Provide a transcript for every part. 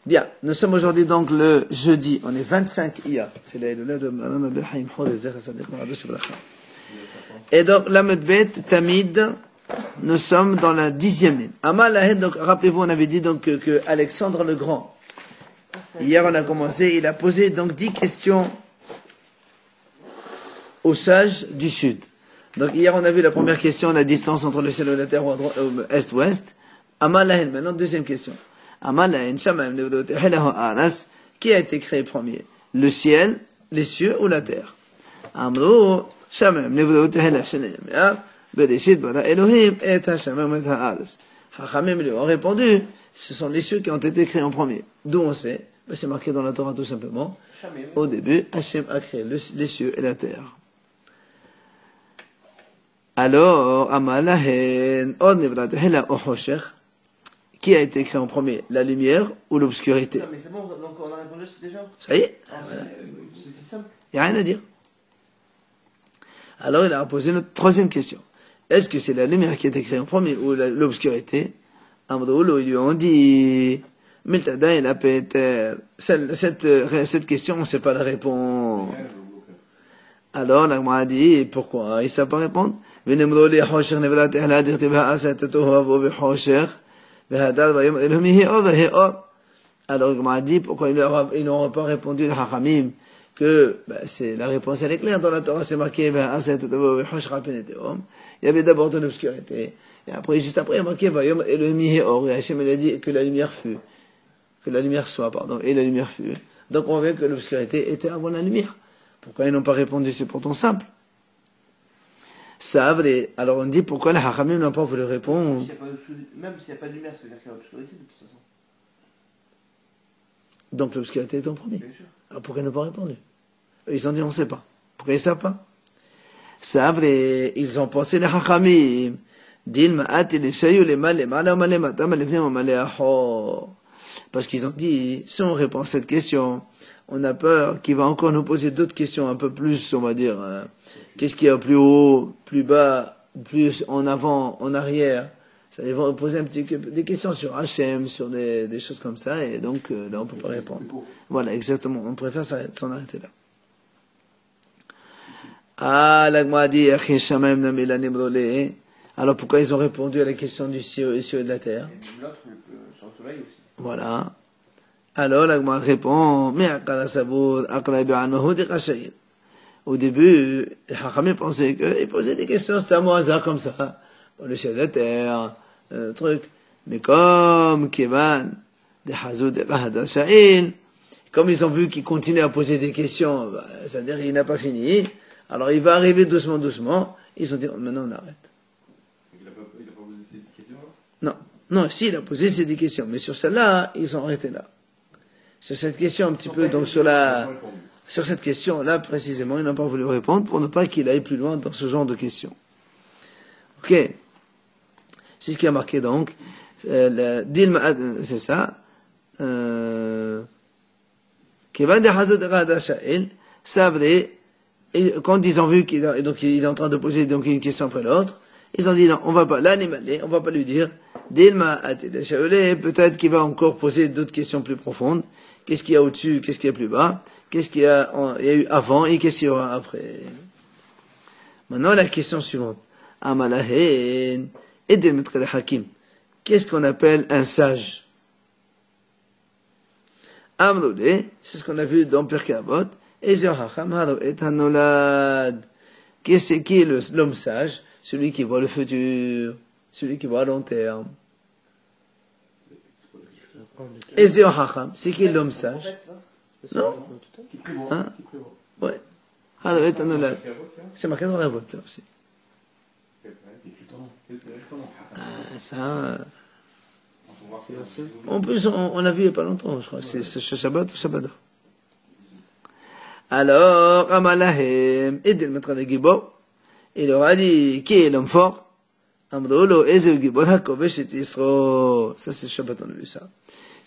Bien, nous sommes aujourd'hui donc le jeudi, on est 25 IA. C'est la de Maran Abdelhaim Khodezer Sadiq Maradosh Bracha. Et donc, la Medbet, Tamid, nous sommes dans la 10e ligne. Amal donc, rappelez-vous, on avait dit donc que Alexandre le Grand, hier on a commencé, il a posé donc 10 questions aux sages du Sud. Donc, hier on a vu la première question, la distance entre le ciel et la terre, est-ouest. Amal maintenant, deuxième question. Qui a été créé premier? Le ciel, les cieux ou la terre? Chachamim lui ont répondu, ce sont les cieux qui ont été créés en premier. D'où on sait? C'est marqué dans la Torah tout simplement. Au début, Hachem a créé les cieux et la terre. Alors, qui a été créé en premier? La lumière ou l'obscurité? Non, mais c'est bon, donc on a répondu déjà. Ça y est? Voilà. C'est simple. Il n'y a rien à dire. Alors il a posé notre troisième question. Est-ce que c'est la lumière qui a été créée en premier ou l'obscurité? Amroul, ils lui ont dit, Miltada il a pété. Cette question, on ne sait pas la répondre. Alors, la Gemara a dit, pourquoi? Il ne sait pas répondre. Alors, il m'a dit pourquoi ils n'ont pas répondu le Hachamim que c'est la réponse elle est claire dans la Torah, c'est marqué il y avait d'abord de l'obscurité et après juste après il y a marqué et Hachem il a dit que la lumière fut, que la lumière soit et la lumière fut. Donc on voit que l'obscurité était avant la lumière. Pourquoi ils n'ont pas répondu? C'est pourtant simple. Ça vrai. Alors on dit pourquoi les Hachamim n'ont pas voulu répondre. Même s'il n'y a pas de lumière, ça veut dire qu'il y a l'obscurité de toute façon. Donc l'obscurité est en premier. Bien sûr. Alors pourquoi ils n'ont pas répondu? Ils ont dit on ne sait pas. Pourquoi ils ne savent pas? Ça vrai. Ils ont pensé les Hachamim. Parce qu'ils ont dit, si on répond à cette question, on a peur qu'il va encore nous poser d'autres questions un peu plus, on va dire, qu'est-ce qu'il y a plus haut, plus bas, plus en avant, en arrière. Ça va poser des questions sur Hachem, sur des choses comme ça, et donc là on peut pas répondre. Voilà, exactement. On préfère s'en arrêter là. Ah, l'Agma dit, alors pourquoi ils ont répondu à la question du ciel et de la terre? L'autre, sur le soleil aussi. Voilà. Alors l'Agma répond, au début, Hachamim pensait qu'il posait des questions, c'était à moi hasard comme ça, pour le ciel et la terre, truc. Mais comme comme ils ont vu qu'il continue à poser des questions, c'est-à-dire qu'il n'a pas fini, alors il va arriver doucement, doucement, ils ont dit, maintenant on arrête. Il n'a pas posé ces questions là? Non, si, il a posé ces 10 questions, mais sur celle-là, ils ont arrêté là. Sur cette question un petit peu, donc sur cette question-là, précisément, ils n'ont pas voulu répondre pour ne pas qu'il aille plus loin dans ce genre de questions. Ok. C'est ce qui a marqué donc. C'est ça. Quand ils ont vu qu'il est en train de poser donc une question après l'autre, ils ont dit non, on va pas l'animaler, on va pas lui dire. Peut-être qu'il va encore poser d'autres questions plus profondes. Qu'est-ce qu'il y a au-dessus, qu'est-ce qu'il y a plus bas, qu'est-ce qu'il y a eu avant et qu'est-ce qu'il y aura après. Maintenant, la question suivante. Amalahen, Edem Hakim. Qu'est-ce qu'on appelle un sage? Amroulé, c'est ce qu'on a vu dans Pirkei Avot. Ezer Hacham Haro et Hanolad. Qui est l'homme sage? Celui qui voit le futur, celui qui voit à long terme. Ezer Hacham, c'est qui l'homme sage? Non? Hein? Ouais. Haro et Hanolad. C'est marqué dans la vote, ça aussi. Ça. En plus, on l'a vu il n'y a pas longtemps, je crois. C'est ce Shabbat ou Shabbat. Alors, Amalahem, Edel Matra de Gibor, il leur a dit, qui est l'homme fort? Amrolo, Ezel Gibor, Hakovesh et Isro. Ça, c'est Shabbat, on a vu ça.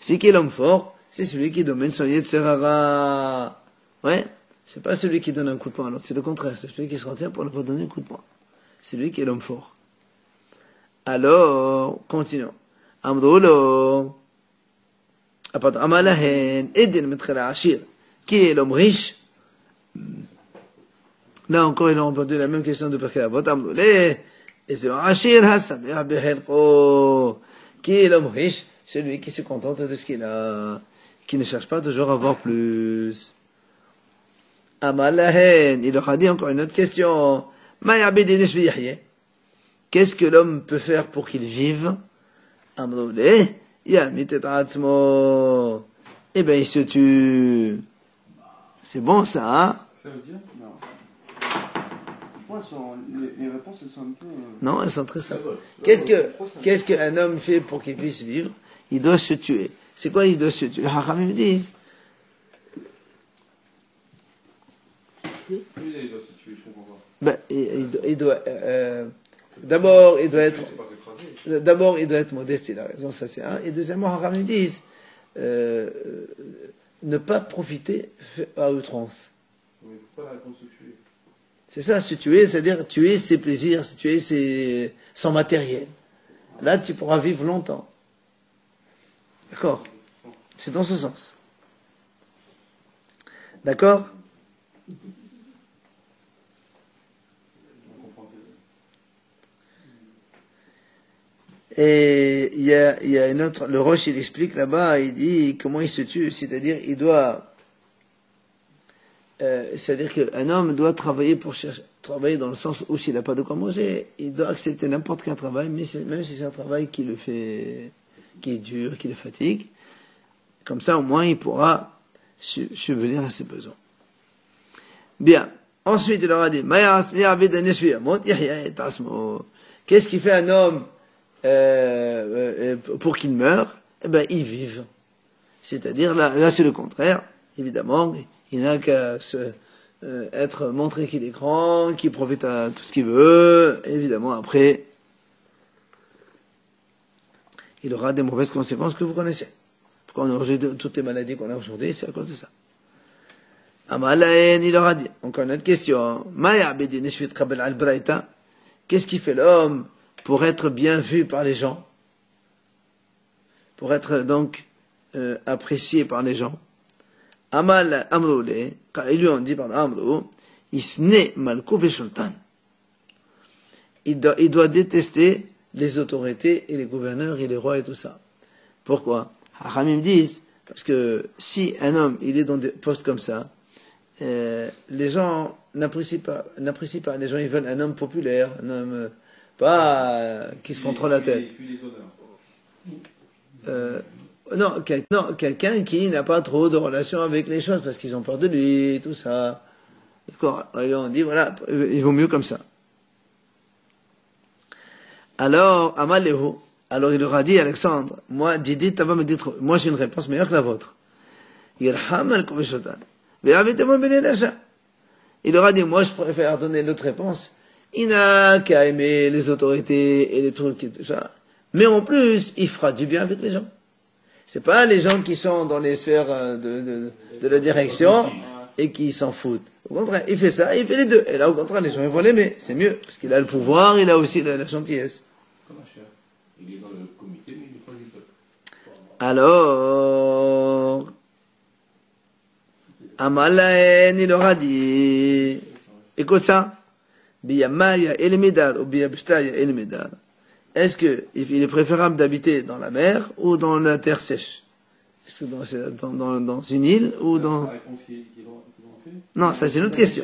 C'est qui est l'homme fort? C'est celui qui domine son Yetzerara. Ouais? C'est pas celui qui donne un coup de poing à l'autre, c'est le contraire. C'est celui qui se retient pour ne pas donner un coup de poing. C'est lui qui est l'homme fort. Alors, continuons. Amrolo, Ah, pardon. Amalahen, Edin Metrela Ashir. Qui est l'homme riche? Là encore, ils ont répondu la même question de Pirkei Avot. Amdoulé. Et c'est Ashir Hasameach Bechelcho. Qui est l'homme riche? Celui qui se contente de ce qu'il a. Qui ne cherche pas toujours à avoir plus. Amalahen. Il leur a dit encore une autre question. Qu'est-ce que l'homme peut faire pour qu'il vive? Amdoulé. Yamit et Atzmo. Eh ben, il se tue. C'est bon, ça, hein? Ça veut dire Non. Ouais, les réponses, elles sont un peu. Non, elles sont très simples. Qu'est-ce qu'un homme fait pour qu'il puisse vivre? Il doit se tuer. C'est quoi, il doit se tuer? Les Hachamim disent. Celui-là, il doit se tuer, je comprends pas. Ben, il doit, d'abord, il doit être, C'est pas s'écraser. d'abord, il doit être modeste, il a raison, ça c'est un. Et deuxièmement, Hachamim disent, ne pas profiter à outrance. Mais pourquoi la réponse se tuer? C'est ça, se tuer, c'est-à-dire tuer ses plaisirs, se tuer son matériel. Là, tu pourras vivre longtemps. D'accord? C'est dans ce sens. D'accord? On comprend que. Et il y a une autre, le Roche, il explique là-bas, il dit comment il se tue, c'est-à-dire il doit, c'est-à-dire qu'un homme doit travailler pour chercher, travailler dans le sens où s'il n'a pas de quoi manger, il doit accepter n'importe quel travail, même si c'est un travail qui le fait, qui est dur, qui le fatigue. Comme ça, au moins, il pourra subvenir à ses besoins. Bien. Ensuite, il leur a dit, qu'est-ce qui fait un homme pour qu'il meure? Eh ben, il vive. C'est-à-dire, là c'est le contraire. Évidemment, il n'a qu'à être montré qu'il est grand, qu'il profite à tout ce qu'il veut. Évidemment, après, il aura des mauvaises conséquences que vous connaissez. Pourquoi on a rejeté toutes les maladies qu'on a aujourd'hui? C'est à cause de ça. Amalaen, il leur a dit, encore une autre question. Qu'est-ce qui fait l'homme pour être bien vu par les gens? Pour être donc apprécié par les gens? Amal Amroulé, quand ils lui ont dit, pardon, Amrou, Isne Malkou Sultan. Il doit détester les autorités et les gouverneurs et les rois et tout ça. Pourquoi? Hachamim disent, parce que si un homme, il est dans des postes comme ça, les gens n'apprécient pas. Les gens, ils veulent un homme populaire, un homme pas qui se contrôle la tête. Il fuit les honneurs. Quelqu'un qui n'a pas trop de relations avec les choses parce qu'ils ont peur de lui, tout ça. D'accord. Alors on dit voilà, il vaut mieux comme ça. Alors Amaléhu, alors il leur a dit Alexandre, moi Didi, tu vas me dire, moi j'ai une réponse meilleure que la vôtre. Yerham al-Koveshotan. Il leur a dit, moi je préfère donner l'autre réponse. Il n'a qu'à aimer les autorités et les trucs et tout ça. Mais en plus, il fera du bien avec les gens. C'est pas les gens qui sont dans les sphères de la direction et qui s'en foutent. Au contraire, il fait ça, il fait les deux. Et là, au contraire, les gens ils vont l'aimer. C'est mieux. Parce qu'il a le pouvoir, il a aussi la gentillesse. Comment cher? Il est dans le comité, mais il est pas du peuple. Alors, Amalaen, il leur a dit, écoute ça, Biyamaya el-Medad ou Biyabshtaya el-Medad. Est-ce que il est préférable d'habiter dans la mer ou dans la terre sèche? Est-ce que dans une île ou dans... La réponse qu'ils ont fait? Non, ça c'est une autre question.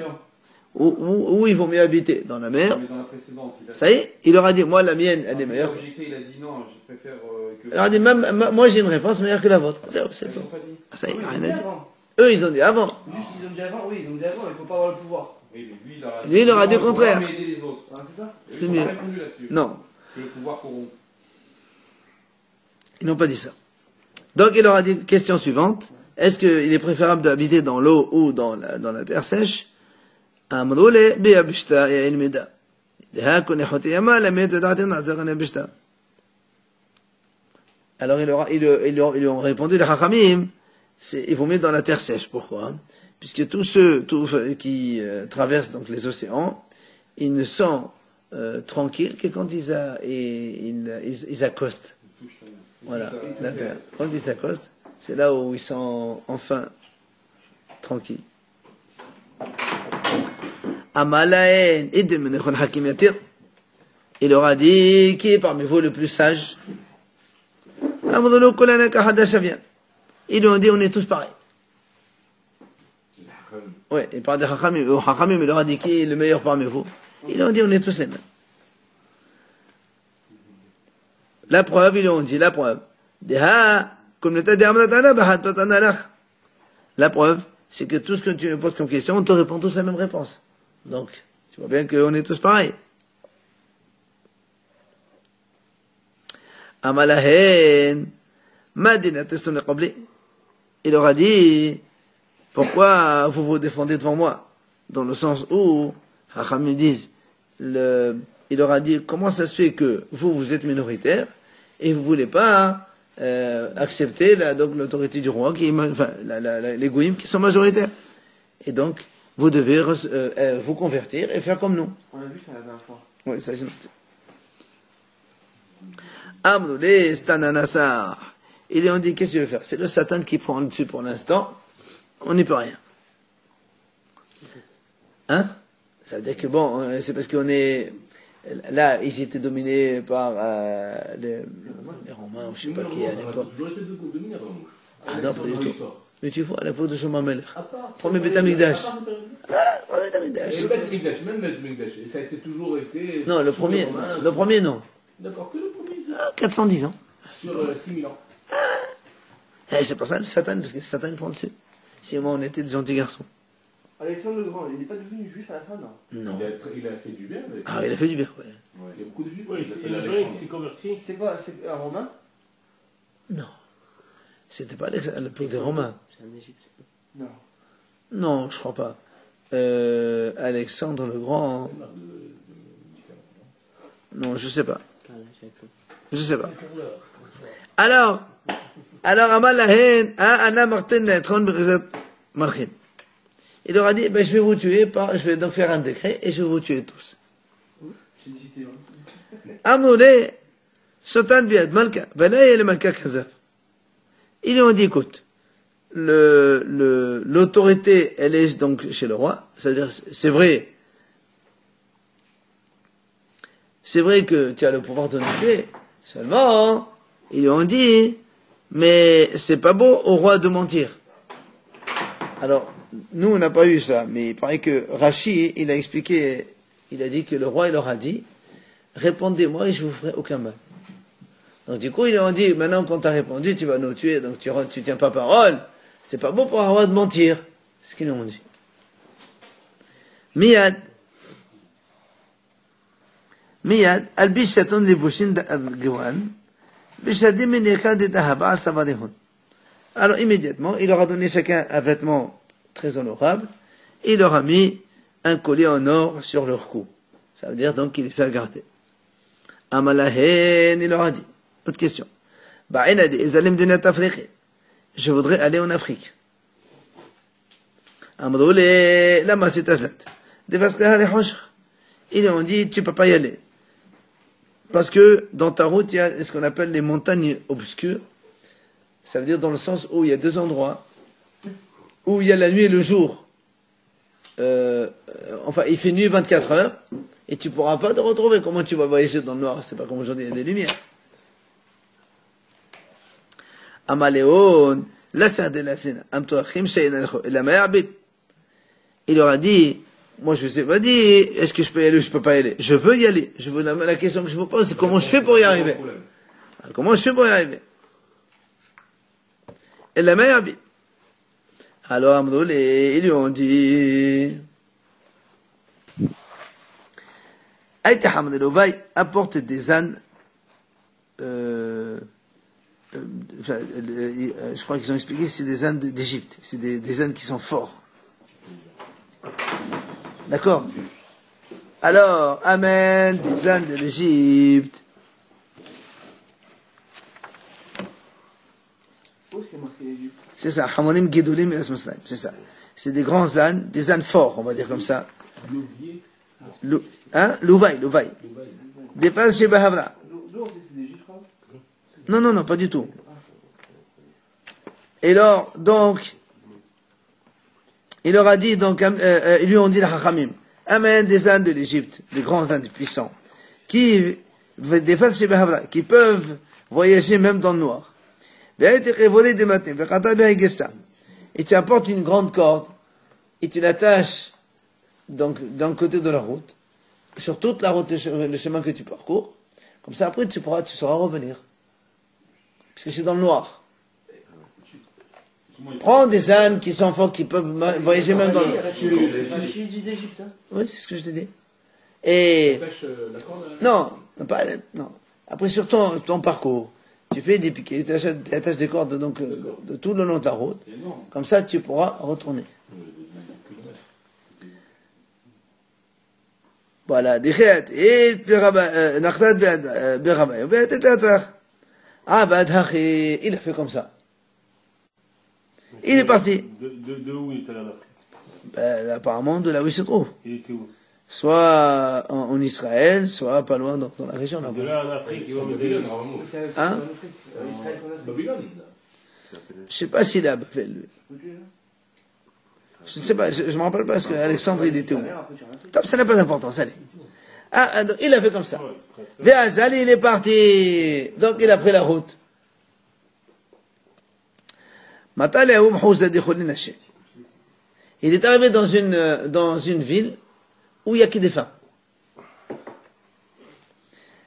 Où il vaut mieux habiter? Dans la mer? Mais dans la précédente, Ça y est, il leur a dit, moi la mienne, elle est meilleure. Il a dit non, je préfère que... Il leur a dit, moi j'ai une réponse meilleure que la vôtre. C'est Ils tout. n'ont pas dit. Ça y est, Oui, rien ils à ont dit dire. avant. Eux, ils ont dit avant. Juste, ils ont dit avant, oui, ils ont dit avant, il faut pas avoir le pouvoir. Oui, mais lui, il aura Lui, il aura dit le contraire. Mais aider les autres. Hein, c'est ça? C'est Ils mieux. n'ont pas répondu là-dessus. Non, Que le pouvoir corrompt. ils n'ont pas dit ça. Donc il leur a dit, question suivante, est-ce qu'il est préférable d'habiter dans l'eau ou dans la terre sèche? Amroule biyabishta ya ilmida. Alors ils lui ont répondu, les Chachamim, il vaut mieux dans la terre sèche. Pourquoi? Puisque tous ceux qui traversent donc les océans, ils ne sont tranquilles que quand ils accostent. Voilà, la terre. Quand ils s'accostent, C'est là où ils sont enfin tranquilles. Amalaen idil menechon hakim yatir. Il leur a dit, qui est parmi vous le plus sage? Amrulu kolana kahada shavien. Ils lui ont dit, on est tous pareils. Ouais, il parle des Chachamim. Au Chachamim, il leur a dit, qui est le meilleur parmi vous? Ils lui ont dit, on est tous les mêmes. La preuve, ils lui ont dit, la preuve. La preuve, c'est que tout ce que tu nous poses comme question, on te répond tous la même réponse. Donc, tu vois bien qu'on est tous pareils. Amalahen, Madina Teston Qabli. Il leur a dit, pourquoi vous vous défendez devant moi? Dans le sens où, Hachamim disent, il leur a dit, comment ça se fait que vous êtes minoritaire, et vous voulez pas, accepter donc l'autorité du roi, les goïms qui sont majoritaires. Et donc, vous devez vous convertir et faire comme nous. On a vu ça la dernière fois. Oui, ça c'est noté. Amnoulé, Stananassar. Ils lui ont dit, qu'est-ce que tu veux faire? C'est le Satan qui prend le dessus pour l'instant. On n'y peut rien. Hein? Ça veut dire que bon, c'est parce qu'on est, là, ils étaient dominés par, les Romains, ou je sais pas qui à l'époque. J'aurais été dominé par la mouche. Ah non, pas du tout. Mais tu vois, à l'époque de Shlomo Melech. Premier Premier Beth Amikdash. Voilà, premier Beth Amikdash. Et le Beth Amikdash, même le Beth Amikdash, et ça a toujours été... Non, le sous les Romains, premier non. D'accord, que le premier. 410 ans. Sur 6000 ans. Et c'est pour ça le Satan, parce que Satan il prend dessus. Si moi on était des gentils garçons. Alexandre le Grand, il n'est pas devenu juif à la fin, non? Non. Il a fait du bien. Avec... Ah, il a fait du bien, ouais. Ouais. Il y a beaucoup de juifs. Oui, qui il y en a s'appellent un qui s'est converti. C'est quoi? C'est un Romain? Non. C'était pas à l'époque des Romains. C'est un Égyptien. Non. Non, je crois pas. Alexandre le Grand. Non, je sais pas. Je sais pas. Alors, Amal Lahen, Anna Martin Tron Berizat Malchin. Il leur a dit, ben, je vais vous tuer, je vais donc faire un décret et je vais vous tuer tous. J'ai hésité. Amoulé, Sotan Biad Malka, Balaye le Malka Kazaf. Ils lui ont dit, écoute, l'autorité, elle est donc chez le roi, c'est-à-dire, c'est vrai que tu as le pouvoir de nous tuer, seulement, ils lui ont dit, mais c'est pas beau au roi de mentir. Alors, nous, on n'a pas eu ça, mais il paraît que Rashi, il a expliqué, il a dit que le roi, il leur a dit, répondez-moi et je vous ferai aucun mal. Donc, du coup, ils lui ont dit, maintenant qu'on t'a répondu, tu vas nous tuer, donc tu tiens pas parole. C'est pas beau pour un roi de mentir. C'est ce qu'ils nous ont dit. Miyad, al-bishaton levushin al-gwan, bishadim minekad et ahaba savarihun. Alors, immédiatement, il leur a donné chacun un vêtement très honorable, et il leur a mis un collier en or sur leur cou. Ça veut dire donc qu'il les a gardés. Amalahen, il leur a dit. Autre question. Je voudrais aller en Afrique. Ils ont dit, tu peux pas y aller. Parce que dans ta route, il y a ce qu'on appelle les montagnes obscures. Ça veut dire dans le sens où il y a deux endroits, où il y a la nuit et le jour. Enfin, il fait nuit 24 heures, et tu pourras pas te retrouver. Comment tu vas voyager dans le noir? C'est pas comme aujourd'hui, il y a des lumières. Amaléon, la serde la sina, amtoachim shayna la ma'abit. Il leur a dit, moi je vous ai pas dit, est-ce que je peux y aller ou je peux pas y aller? Je veux y aller. La question que je vous pose, c'est comment je fais pour y arriver? Comment je fais pour y arriver? Et la ma'abit. Alors, Amdoul, ils lui ont dit, Aïta Hamad el-Ovay apporte des ânes, je crois qu'ils ont expliqué, c'est des ânes d'Égypte. C'est des ânes qui sont forts. D'accord? Alors, Amen, des ânes de l'Égypte. Où est-ce qu'il y a marqué l'Égypte? C'est ça, Hamonim Gedolim et Esmosnaim, c'est ça. C'est des grands ânes, des ânes forts, on va dire comme ça. Louvaï. Des phases chez Bahavra. D'où on sait que c'est l'Égypte, je crois? Non, pas du tout. Et alors, donc, il leur a dit, donc, ils lui ont dit, les Chachamim, amène des ânes de l'Égypte, des grands ânes puissants, qui peuvent voyager même dans le noir. Et tu apportes une grande corde, et tu l'attaches, donc, d'un côté de la route, sur toute la route, le chemin que tu parcours. Comme ça, après, tu sauras revenir. Parce que c'est dans le noir. Prends des ânes qui sont forts, qui peuvent voyager même dans le noir. Oui, c'est ce que je te dis. Et, non, non. Après, sur ton parcours, tu fais des piquets, tu attaches des cordes, donc, de tout le long de la route. Comme ça, tu pourras retourner. Voilà, il a fait comme ça. Il est parti. De où il est allé en Afrique? Apparemment de là où il se trouve. Il était où? Soit en Israël, soit pas loin dans la région là-bas. De là en Afrique, il va me Babylone, dire. normalement. Hein? Babylone. Je sais pas s'il est à Babel, lui. Je ne sais pas, je me rappelle pas parce qu'Alexandre il était où. Top, ça n'a pas d'importance, allez. Donc, il a fait comme ça. Véazali, il est parti. Donc il a pris la route. Il est arrivé dans une ville où il n'y a que des femmes.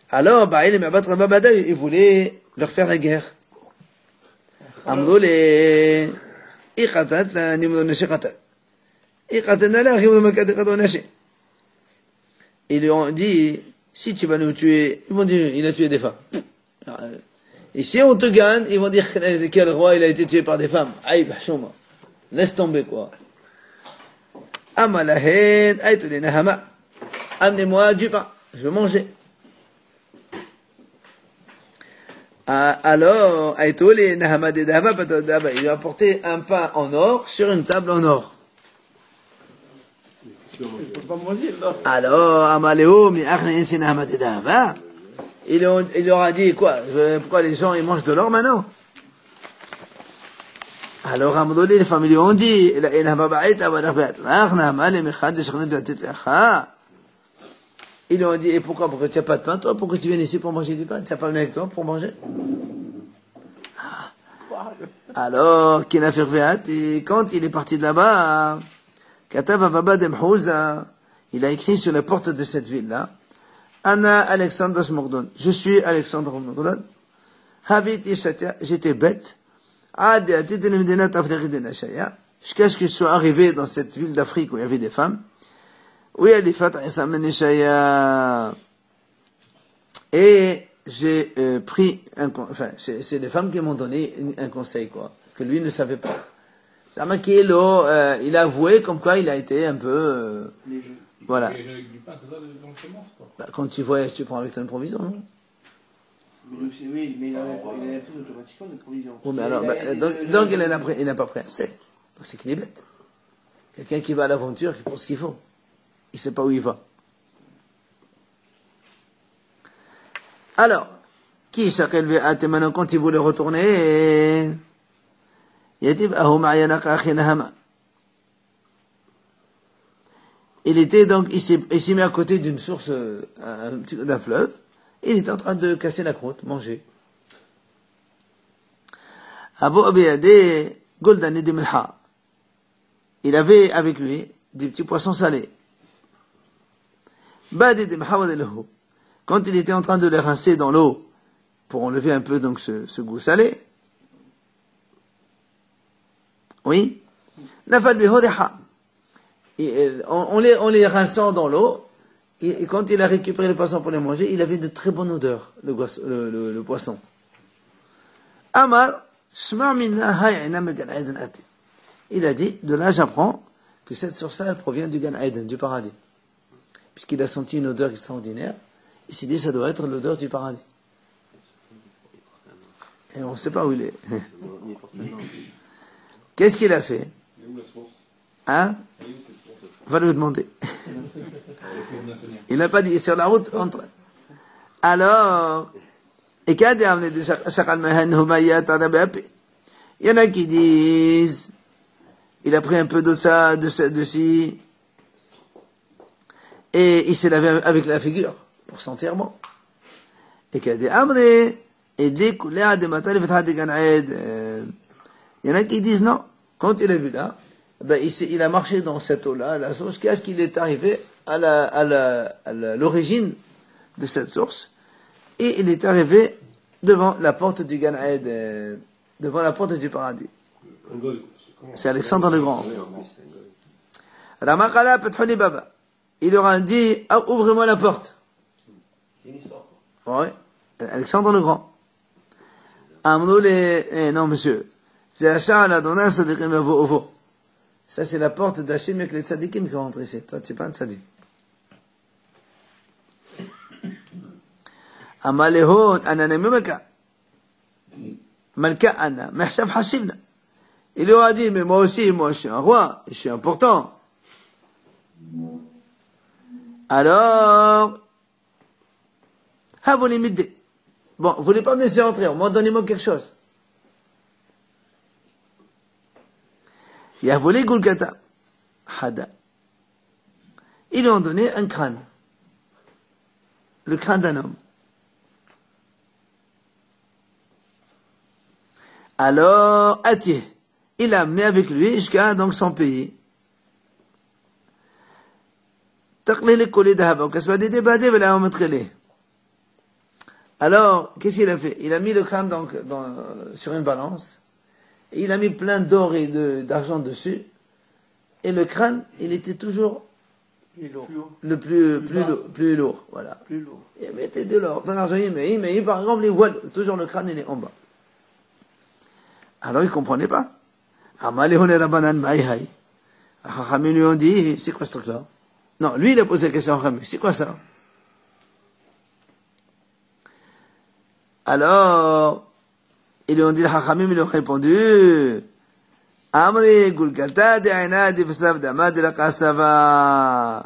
Alors, il voulait leur faire la guerre. Ils lui ont dit, si tu vas nous tuer, ils vont dire, il a tué des femmes. Et si on te gagne, ils vont dire, quel roi il a été tué par des femmes. Aïe, bachoma. Laisse tomber, quoi. Amalahen, aïtuli nahama. Amenez-moi du pain. Je veux manger. Alors, aïtuli nahama de dava, il lui a apporté un pain en or sur une table en or. Alors, Amaléo, mais il leur a dit quoi? Pourquoi les gens ils mangent de l'or maintenant? Alors, Amadoli, les familles lui ont dit, ils lui ont dit, et pourquoi? Pourquoi tu n'as pas de pain, toi? Pourquoi tu viens ici pour manger du pain? Tu n'as pas venu avec toi pour manger? Alors, et quand il est parti de là-bas, il a écrit sur la porte de cette ville-là, Anna Alexandre Smordon. Je suis Alexandre Smordon. J'étais bête. Jusqu'à ce que je sois arrivé dans cette ville d'Afrique où il y avait des femmes. Et j'ai pris c'est les femmes qui m'ont donné un conseil, quoi, que lui ne savait pas. Samakelo, il a avoué comme quoi il a été un peu, voilà. Avec du pain, c'est ça, donc commence, quoi. Quand tu voyages, tu prends avec ton provision, non? Oui, mais il avait pris automatiquement des provisions. Oui, mais alors, donc il n'a pas pris assez. Donc c'est qu'il est bête. Quelqu'un qui va à l'aventure, qui prend ce qu'il faut. Il sait pas où il va. Alors, qui s'appelle maintenant quand il voulait retourner, il était donc, il s'est mis à côté d'une source, d'un fleuve, et il était en train de casser la croûte, manger. Il avait avec lui des petits poissons salés. Quand il était en train de les rincer dans l'eau, pour enlever un peu donc ce goût salé, oui, en les rinçant dans l'eau, et quand il a récupéré le poisson pour les manger, il avait une très bonne odeur, le poisson. Amar, il a dit, de là j'apprends que cette source-là, elle provient du Gan Eden, du paradis. Puisqu'il a senti une odeur extraordinaire, il s'est dit, ça doit être l'odeur du paradis. Et on ne sait pas où il est. Qu'est-ce qu'il a fait? Hein? Va lui demander. Il n'a pas dit, sur la route, entre. Alors, Il y en a qui disent, il a pris un peu de ça, de ci, et il s'est lavé avec la figure, pour sentir bon. Et qu'il y a des amrés, et des couleurs, des matins, il y en a qui disent non. Quand il a vu là, ben, il a marché dans cette eau-là, la source, qu'est-ce qu'il est arrivé à l'origine de cette source, et il est arrivé devant la porte du Gan Eden, devant la porte du paradis. C'est Alexandre le Grand. Ramakala Petroni Baba. Il leur a dit, ah, ouvrez-moi la porte. C'est une histoire. Ouais. Alexandre le Grand. Non, monsieur. C'est Hachar l'Adonai Sadikim Ovo. Ça, c'est la porte d'Hachem avec les tzadikim qui rentrent ici. Toi, tu n'es pas un tzadik. Amalehon, Ananemumaka. Malka Anna. Mahshav Hashivna. Il leur a dit, mais moi aussi, moi, je suis un roi. Je suis important. Alors, bon, vous voulez pas me laisser entrer, donnez-moi quelque chose. Yahvouli Gulgata, Hada. Ils lui ont donné un crâne. Le crâne d'un homme. Alors, Atieh, il l'a amené avec lui jusqu'à donc son pays. Alors, qu'est-ce qu'il a fait? Il a mis le crâne donc sur une balance, et il a mis plein d'or et d'argent dessus, et le crâne, il était toujours le plus lourd, voilà. Plus lourd. Il mettait de l'or, de l'argent, mais par exemple, les voiles, toujours le crâne, il est en bas. Alors, il comprenait pas. Amalehone Rabanan Maïhaï. Chachamim lui ont dit, c'est quoi ce truc-là? Non, lui, il a posé la question à Chachamim, c'est quoi ça? Alors, ils lui ont dit, Chachamim, ils lui ont répondu, Amri Gulgalta de'ina divislav dama de la kasava.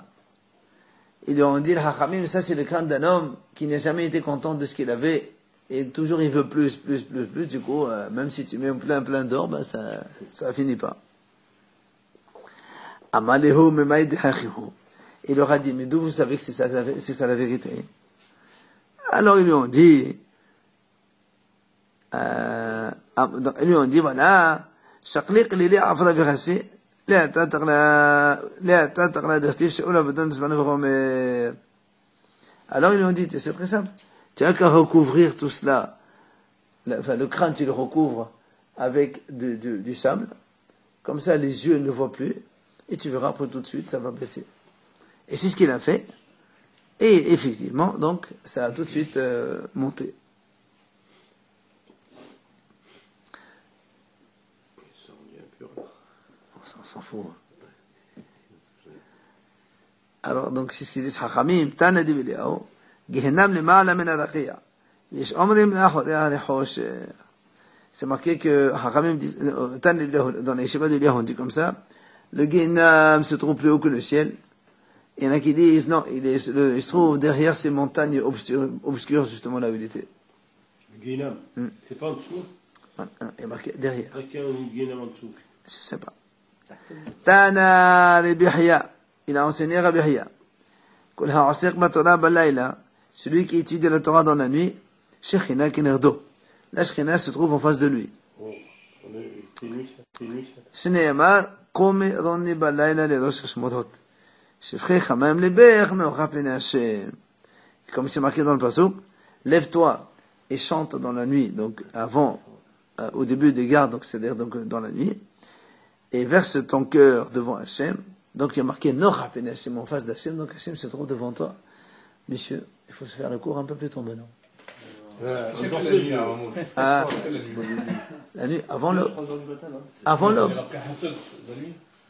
Ils lui ont dit, Chachamim, ça c'est le crâne d'un homme qui n'a jamais été content de ce qu'il avait, et toujours il veut plus, du coup, même si tu mets plein d'or, ben ça finit pas. Amalehu memaïd hachihu. Il leur a dit, mais d'où vous savez que c'est ça la vérité? Alors ils lui ont dit, voilà, shaqliq lili afra virasi, la tataqla d'artif she'oula bedan zman v'chomer. Alors ils lui ont dit, c'est très simple, tu as qu'à recouvrir tout cela, le crâne tu le recouvres avec du sable, comme ça les yeux ne voient plus, et tu verras après tout de suite, ça va baisser. Et c'est ce qu'il a fait. Et effectivement, donc, ça a tout de suite monté. On s'en fout. Alors, donc, c'est ce qu'ils disent, Chachamim, Tana di Biliao, Gehenam le ma'ala men araqiya. Yesh omrim l'achot lechosh. C'est marqué que Chachamim dit, Tana di Biliao, dans les Yeshiva de Biliao, on dit comme ça, le Gehenam se trouve plus haut que le ciel. Il y en a qui disent, non, il se trouve derrière ces montagnes obscures, justement, là où il était. Le Guénam, c'est pas en dessous? Il est marqué derrière. Il y a un Guénam en dessous. Je sais pas. Tana Rabbi Hiya. Il a enseigné Rabbi Hiya. Kol ha'asek b'Torah b'layla. Celui qui étudie la Torah dans la nuit, Shechina Kenerdo. La Shechina se trouve en face de lui. C'est une nuit. Shneemar, Komi Roni b'layla le Rosh Hashmodot. Shefchei Chamaim lebech nocha pnei Hashem. Comme c'est marqué dans le pasuk, lève-toi et chante dans la nuit, donc avant, au début des gardes, donc c'est-à-dire donc dans la nuit, et verse ton cœur devant Hashem. Donc il y a marqué nocha pnei Hashem en face d'Hashem, donc Hashem se trouve devant toi. Monsieur, il faut se faire le cours un peu plus tôt maintenant. La nuit, avant l'aube. Avant l'aube.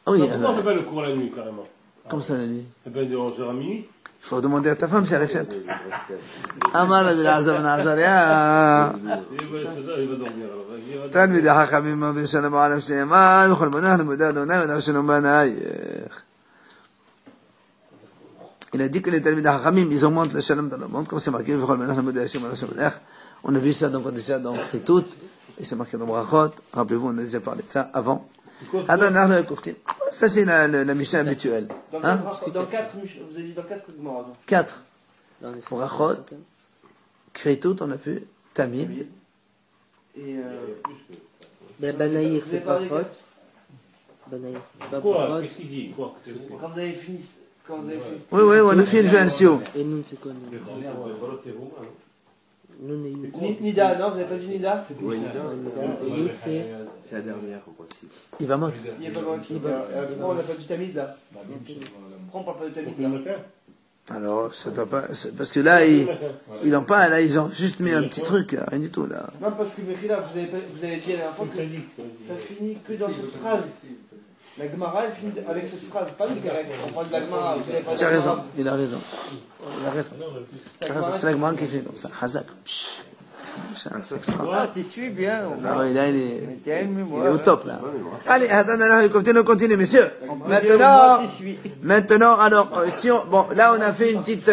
Oui. Pourquoi on ne fait pas le cours la nuit, carrément? Comme ça la nuit. Eh bien, de 11h à minuit. Il faut demander à ta femme si elle accepte. Amar Rabbi Elazar ben Azaria. Il va dormir. תלמידי חכמים רבים שלום העולם שנאמר וכל מונח למודע אדוני ודבר שלום בנייך. Il a dit que les Talmid Hachamim, ils augmentent le shalom dans le monde, comme c'est marqué, on a vu ça donc déjà dans Chitut, Et c'est marqué dans Brachot. Rappelez-vous, on a déjà parlé de ça avant. Quoi, Ça, c'est la Mishnah habituelle. Hein? Dans 4, vous avez dit dans 4 Gemara. 4. Brachot, Kretot, on a vu, Tamid. Et Ben, Banaïr, vous c'est avez pas parlé faute. Banaïr, c'est pas Quoi? faute. Qu'est-ce qu'il dit? Quoi? quand vous avez fini. Quand vous avez fini. Oui, oui, on a fait une version. Et nous, c'est quoi, nous? Nous, on est eu. Nida, non, vous n'avez pas dit Nida? Ouais, et Yud, c'est. C'est la dernière en principe. Il va mort. Il n'y a pas grand chose. Pourquoi on n'a pas du Tamid là? Pourquoi on parle pas du Tamid On peut le là? matin? Alors, ça doit pas, parce que là, ils n'ont pas, là, ils ont juste mis un petit truc, rien du tout, là. Non, parce que Mechila, vous avez dit la dernière fois Comme que ça dit. ça finit que dans cette phrase. La Gemara, elle finit avec cette phrase, pas le grec. On parle de la Gemara, vous n'avez pas Tu as de raison, Gemara. il a raison. Il a raison. Tu as raison, c'est la grande qui fait comme ça. Hazak. C'est extra. Ah, tu suis bien. Ah oui, là, il est Il au top, là. Allez, attendez, on continue, messieurs. suis. Maintenant, alors, si on, bon, là, on a fait une petite,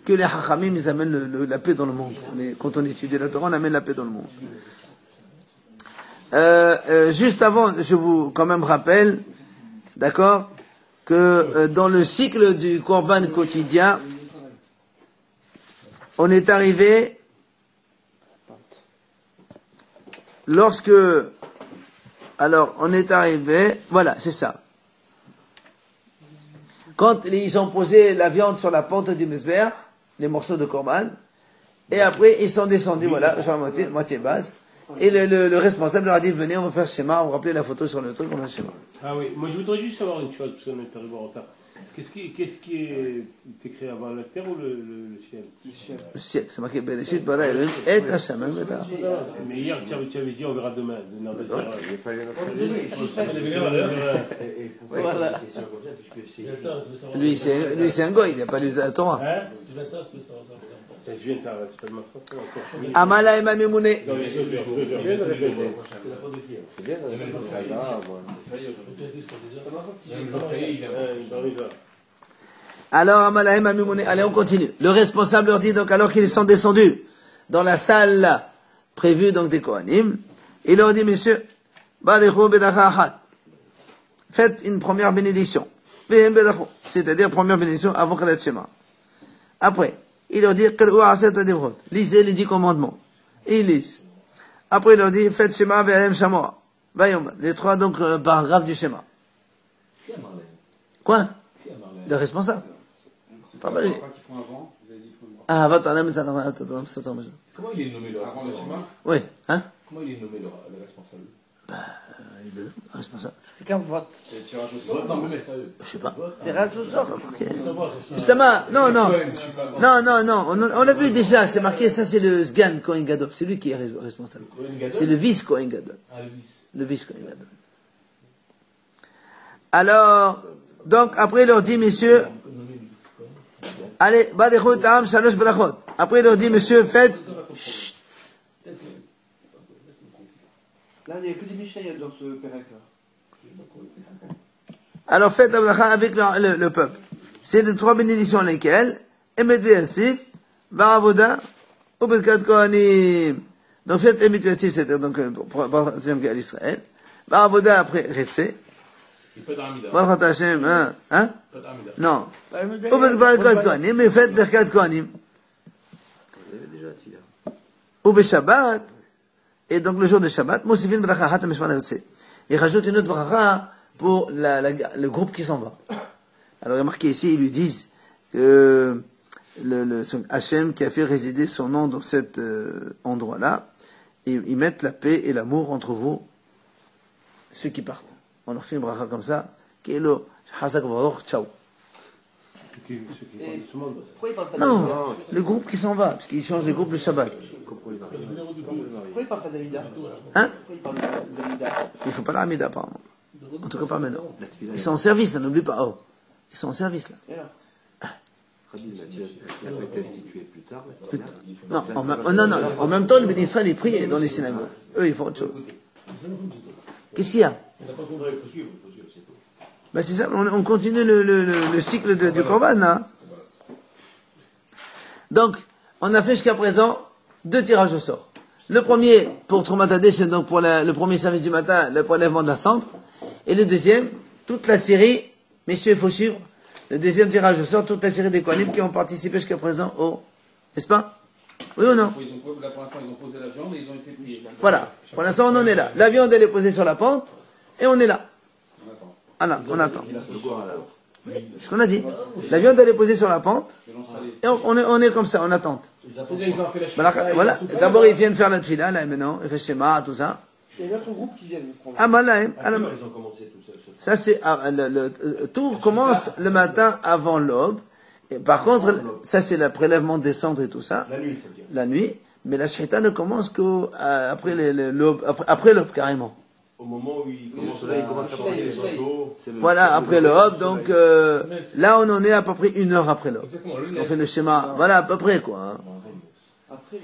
que les Hachamim, ils amènent la paix dans le monde. Quand on étudie la Torah, on amène la paix dans le monde. Juste avant, je vous, quand même, rappelle, d'accord, que dans le cycle du Korban quotidien, on est arrivé lorsque, alors, on est arrivé, voilà, c'est ça. Quand ils ont posé la viande sur la pente du Mesber, les morceaux de Korban, et après, ils sont descendus, voilà, sur la moitié basse, et le responsable leur a dit, venez, on va faire schéma, on va rappeler la photo sur le truc, on va faire schéma. Ah oui, moi je voudrais juste savoir une chose, parce qu'on est arrivé en retard. Qu'est-ce qui est créé avant la terre ou le ciel? Le ciel. Le ciel, c'est marqué, Bereshit bara Elohim et Hashem, hein, bêta. Mais hier, tu avais dit on verra demain. Voilà. Lui, c'est un goy, il n'a pas lu la Torah. Hein? Je viens de t'arrêter, c'est pas de ma faute. Encore. Amala et Mamimoune. C'est bien de répéter. C'est bien de répéter. Alors, Amala et Mamimoune, allez, on continue. Le responsable leur dit donc, alors qu'ils sont descendus dans la salle là, prévue donc des Kohanim, il leur dit, messieurs, Barichou bedacha achat. Faites une première bénédiction. C'est-à-dire première bénédiction avant Khalat Shema. Après, il leur dit, lisez les 10 commandements. Et ils lisent. Après, il leur dit, faites Shema ve'alem shamoa. Les 3 donc paragraphes du Shema. Quoi? Le responsable. Ah, attends, Comment il est nommé le responsable? oui, hein? Comment il est nommé le responsable? Il est le responsable. Quelqu'un vote. Non, mais sérieux. Je sais pas. Tirage au sort. Justement, non, on l'a vu déjà, c'est marqué, ça c'est le Sgan Kohen Gadol, c'est lui qui est responsable. C'est le vice Kohen Gadol. Ah, le vice. Le vice Kohen Gadol. Alors, donc après il leur dit, messieurs, allez, Badechot Ta'am Shalosh Brachot. Après il leur dit, messieurs, faites, chut. Là, il n'y a que des Mishnayot dans ce Pérec là. Alors faites la bracha avec le peuple. C'est de 3 bénédictions lesquelles, Emet Ve'asif, Baravoda, ou Bezkat Kohanim. Donc faites Emet Ve'asif, c'est-à-dire donc, pour à l'Israël. Baravoda après Retse. Il peut d'Amida. Baruch Hashem, hein? Pas d'Amida. Non. Ou Bezkat Kohanim, mais faites Bezkat Kohanim. Ou Beshabbat. Et donc le jour de Shabbat, Mosifin Bracha Hat Mishpat Retse. Il rajoute une autre bracha pour le groupe qui s'en va. Alors il est marqué ici, ils lui disent que Hachem qui a fait résider son nom dans cet endroit-là, et ils mettent la paix et l'amour entre vous, ceux qui partent. On leur fait une bracha comme ça, Kelo, Hazak Baruch, ciao. Pourquoi il parle pas Non, d'Amida? le groupe qui s'en va, parce qu'ils changent de groupe le Shabbat. Pourquoi il parle pas d'Amida? Hein? Pourquoi il parle d'Amida? Il ne faut pas la Hamida, apparemment. En tout cas pas maintenant. Ils sont en service, là, n'oublie pas. Oh. Ils sont en service, là. Et là? a été institué plus tard. Non, en même temps, le béni Israël, il prie dans les synagogues. Eux, ils font autre chose. Qu'est-ce qu'il y a? Ben, c'est ça, on continue le cycle du Korban, hein. Donc, on a fait jusqu'à présent 2 tirages au sort. Le premier, pour Troumatadé, c'est donc pour le premier service du matin, le prélèvement de la cendre. Et le deuxième, toute la série, messieurs, il faut suivre, le deuxième tirage au sort, toute la série des Kohanim qui ont participé jusqu'à présent au, n'est-ce pas? Oui ou non? Là, pour l'instant, ils ont posé la viande et ils ont été pliés. Voilà. Pour l'instant, on en est là. La viande, elle est posée sur la pente, et on est là. Ah on attend. Oui, c'est ce qu'on a dit. La viande, elle est posée sur la pente, et on est comme ça, en attente. Voilà. D'abord, ils viennent faire la tfila, là, maintenant, ils font schéma, tout ça. Il y a notre groupe qui vient nous prendre. Ah, là, Ils ont commencé tout ça. ça c'est, tout commence le matin avant l'aube. Et par contre, ça c'est le prélèvement des cendres et tout ça. La nuit, ça veut dire. La nuit. Mais la shhita ne commence qu'après l'aube, après l'aube, carrément. Au moment où le soleil commence à briller les oiseaux. Voilà, après l'aube, donc là on en est à peu près 1 heure après l'aube. Parce qu'on fait le schéma, voilà, à peu près quoi. Hein. Après,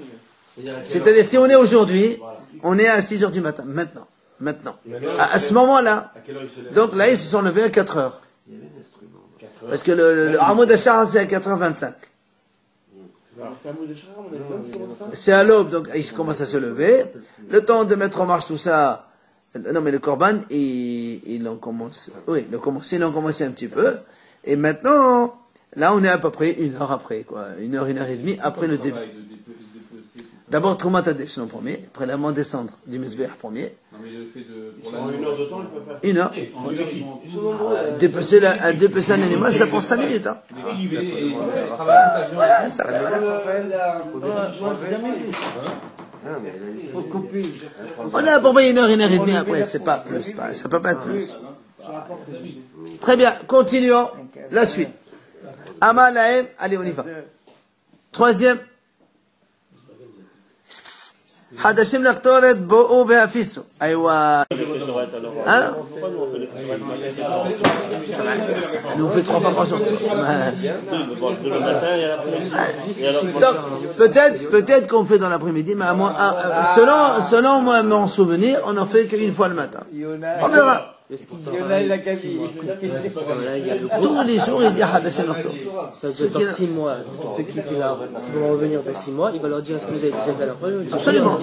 C'est-à-dire, si on est aujourd'hui, on est à 6 heures du matin, maintenant. À ce moment-là, À quelle heure ils se lèvent? donc là ils se sont levés à 4 heures. Parce que le Hamoud Ashar c'est à 4h25. c'est un mot de charme, on a pas comment ça? C'est à l'aube, donc ils commencent à se lever. Le temps de mettre en marche tout ça. Non, mais le Corban, ils l'ont commencé. Oui, ils l'ont commencé un petit peu. Et maintenant, là, on est à peu près 1 heure après, quoi. 1 heure, 1 heure et demie après le début. D'abord, Troumatadéch, le premier. Prélèvement des cendres du Mesbeh, premier. Non, mais le fait de. Ils sont en 1 heure de temps, ils peuvent faire. 1 heure. En une heure, ils ont. Dépecer un animal, ça prend 5 minutes, hein. Ça va. On a à peu près 1 heure, 1 heure et demie après, c'est pas plus, ça peut pas être plus. Très bien, continuons. La suite. Amalaem, allez, on y va. Troisième. Hadashim Laktoret, Bo'o Behafisu. Aïwa. Hein? Nous on fait 3 fois par jour. Le matin et l'après-midi. Donc, peut-être qu'on fait dans l'après-midi, mais selon moi, mon souvenir, on en fait qu'une fois le matin. On verra. Il a Camille. Là, il y a le Tous les jours, il dit Hadashim Laktoret. Ça veut dire dans 6 mois, ceux qui étaient là, qui vont revenir dans 6 mois, il va leur dire ce que vous avez déjà fait la fois. Absolument.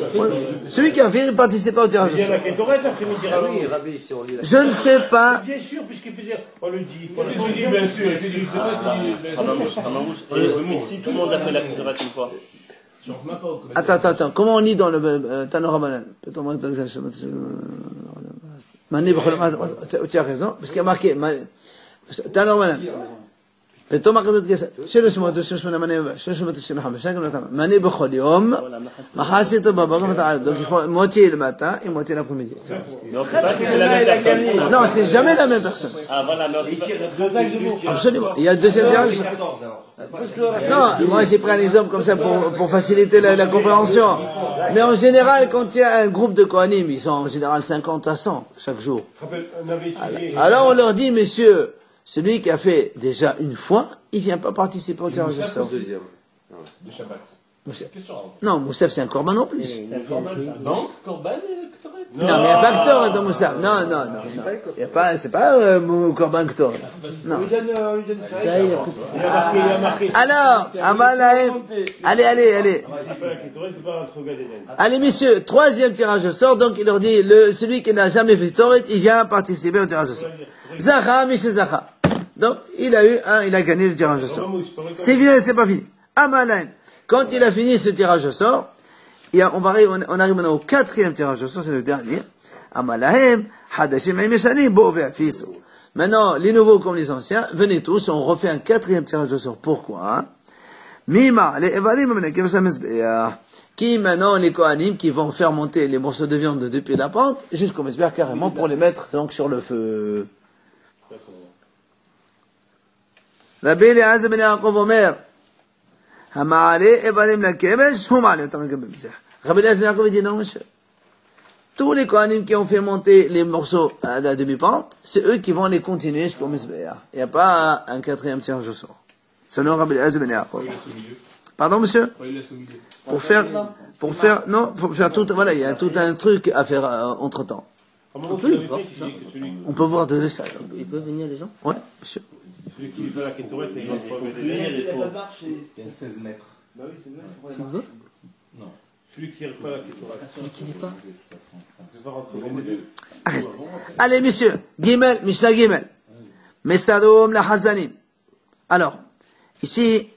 Celui qui a fait, il ne participe pas au tirage au Il y en a sort. qui est après midi Oui, Rabbi, si on lit la. Je ne sais pas. Bien sûr, puisqu'il faisait. On le dit. Il dit bien sûr. Il dit c'est pas Si tout le monde a fait la Kétoret une fois. Attends. Comment on lit dans le Tanorabanan? Tu as raison, parce qu'il y a marqué Tanorabanan. פתאום הקדוש גסה, 668 מנה, 665 שנה, מנה בכל יום, מחסי אותו בבוקר מתערב, donc il faut moitié le matin et moitié l'après-midi. Non, c'est pas que c'est la même personne. Non, c'est jamais la même personne. Ah voilà, mais Absolument. Il y a le deuxième tirage. Non, moi j'ai pris un exemple comme ça pour faciliter la compréhension. Mais en général, quand il y a un groupe de Kohanim, ils sont en général 50 à 100 chaque jour. Alors on leur dit, messieurs, celui qui a fait déjà une fois, il vient pas participer au tirage au sort. Deuxième. De Shabbat. Non, Moussef c'est un corban non plus. Non, Corban, Non, mais il n'y a pas Ktor dans Moussef. Non. Il y a pas, c'est pas corban Ktor. Non. Alors, Amalaem. Allez. Allez, messieurs, troisième tirage au sort. Donc, il leur dit, celui qui n'a jamais fait Toret, il vient participer au tirage au sort. Zacha, Michel Zacha. Donc, il a gagné le tirage au sort. C'est fini, c'est pas fini. Amalaem. Quand il a fini ce tirage au sort, on arrive maintenant au 4e tirage au sort, c'est le dernier. Amalaem, Hadashim Aimeshani, Bo Ve'afisu. Maintenant, les nouveaux comme les anciens, venez tous, on refait un 4e tirage au sort. Pourquoi? Mima, les Evalim, qui maintenant, les Kohanim, qui vont faire monter les morceaux de viande depuis la pente, jusqu'au Mesber carrément pour les mettre donc sur le feu. Rabbi Eliezer ben Yaakov Omer, המעלה איברים לכבש, הוא מעלה אותם לגבי מזבח. Rabbi Eliezer ben Yaakov dit non, monsieur. Tous les Kohanim qui ont fait monter les morceaux à la demi-pente, c'est eux qui vont les continuer jusqu'au Mizbeach. Il n'y a pas un 4e tirage au sort. Selon Rabbi Eliezer ben Yaakov. Pardon, monsieur? Pour faire tout, voilà, il y a tout un truc à faire entre temps. On peut le voir, tout ça. On peut voir de l'essai. Ils peuvent venir, les gens? Ouais, monsieur. Celui qui fait la Kétoret, il va trouver des Il y a 16 mètres. Bah oui, c'est vrai. Tu veux? Non. Celui qui n'arrive pas à la Kétora. Celui qui dit pas. Je vais pas rentrer dans les deux. Arrête. Allez, messieurs. Gimel, Mishnah Gimel. Mesadom la Hazanim. Alors, ici,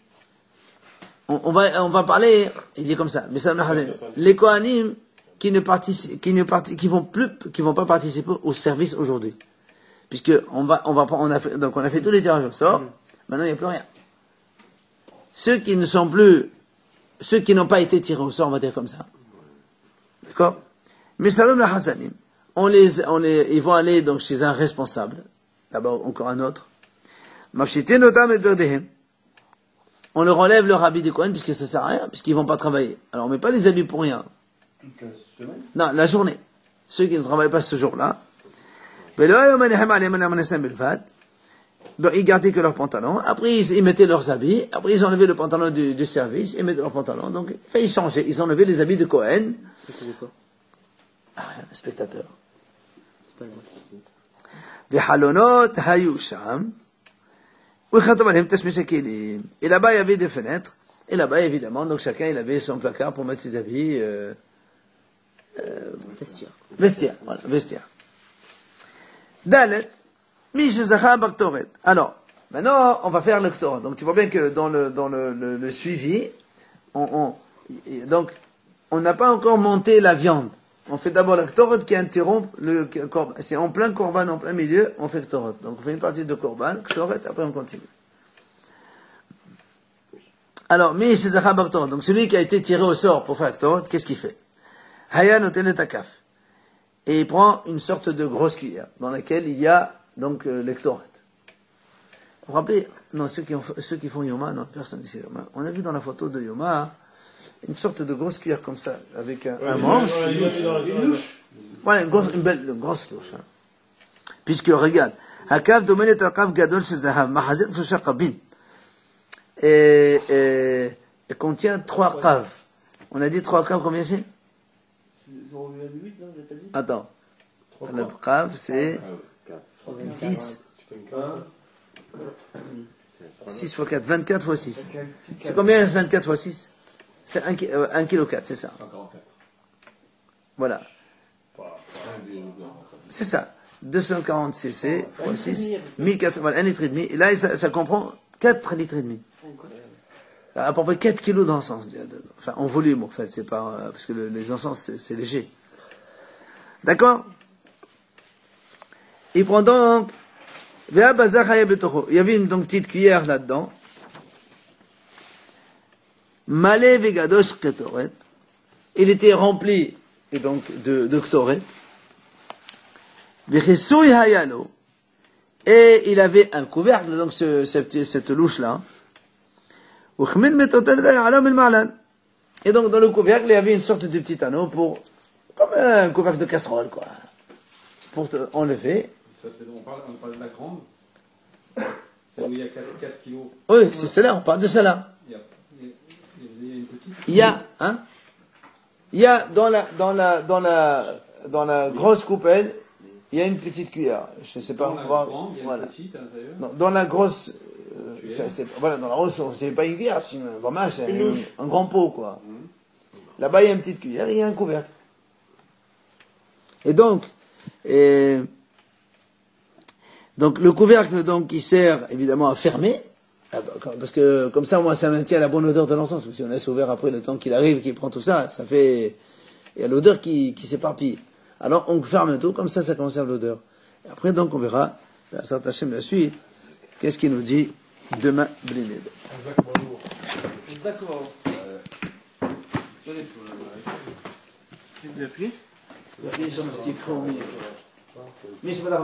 on va parler, il dit comme ça, Mesadom la Hazanim. Les Kohanim qui vont pas participer au service aujourd'hui. Puisque on a fait tous les tirages au sort, maintenant il n'y a plus rien. Ceux qui n'ont pas été tirés au sort, on va dire comme ça. D'accord? Mais Salom la Hasanim, ils vont aller donc chez un responsable. D'abord, encore un autre. On leur enlève leur habit de Kohen, puisque ça sert à rien, puisqu'ils vont pas travailler. Alors on met pas les habits pour rien. Non, la journée. Ceux qui ne travaillent pas ce jour-là. Donc, ils gardaient que leurs pantalons. Après, ils mettaient leurs habits. Après, ils enlevaient le pantalon du service. Ils mettaient leurs pantalons. Donc, ils changeaient. Ils enlevaient les habits de Kohen. C'est quoi? Ah, un spectateur. C'est pas Et là-bas, il y avait des fenêtres. Et là-bas, évidemment, donc chacun, il avait son placard pour mettre ses habits. vestiaire. Vestiaire, voilà, vestiaire. Dalet. Alors, maintenant, on va faire le Ktoret. Donc, tu vois bien que dans le suivi, donc, on n'a pas encore monté la viande. On fait d'abord le Ktoret qui interrompt le Korban. C'est en plein Korban, en plein milieu, on fait le Ktoret. Donc, on fait une partie de Korban, Ktoret, après on continue. Alors, donc celui qui a été tiré au sort pour faire le Ktoret, qu'est-ce qu'il fait? Haya notenet akaf. Et il prend une sorte de grosse cuillère, dans laquelle il y a donc les Ktoret. Vous vous rappelez, non, ceux qui font Yoma, non, personne ici Yoma. On a vu dans la photo de Yoma, une sorte de grosse cuillère comme ça, avec un manche. Voilà, une grosse louche. Hein. Puisque, regarde, Hakav domenet akav gadol shezahav, mahazet shakabin. Et contient 3 caves. On a dit 3 caves, combien c'est? Attends. Le cave, c'est 10. 6 x 4, 24 x 6. C'est combien 24 x 6? C'est 1,4 kg, c'est ça. Voilà. C'est ça. 240 cc x 6, 1400, voilà, 1,5 litre. Et là, ça comprend 4,5 litres. À peu près 4 kilos d'encens. Enfin, en volume, en fait. C'est pas, parce que les encens, c'est léger. D'accord? Il prend donc, il y avait une donc, petite cuillère là-dedans. Malé vegados ketoret. Il était rempli, et donc, de ktoret. Et il avait un couvercle, donc cette louche-là. Et donc, dans le couvercle, il y avait une sorte de petit anneau comme un couvercle de casserole, quoi. Pour enlever. Ça, c'est on parle de la grande. C'est où il y a 4 kilos. Oui, c'est celle-là, on parle de celle-là. Il y a une petite. Il y a dans la grosse coupelle, il y a une petite cuillère. Je ne sais pas. Dans la grande, il y a voilà. une petite à l'intérieur. Non, dans la grosse, voilà, dans la grosse, c'est pas une cuillère, c'est vraiment un grand pot, quoi. Là-bas, il y a une petite cuillère, et il y a un couvercle. Et donc, le couvercle, donc, il sert, évidemment, à fermer, parce que, comme ça, moi, ça maintient la bonne odeur de l'encens. Si on laisse ouvert après, le temps qu'il arrive, qu'il prend tout ça, il y a l'odeur qui s'éparpille. Alors, on ferme tout, comme ça conserve l'odeur. Et après, donc, on verra, la suite, qu'est-ce qu'il nous dit demain, Blined. D'accord. Tu veux appuyer? Appuyer sur le petit écran au milieu. Mais c'est pas la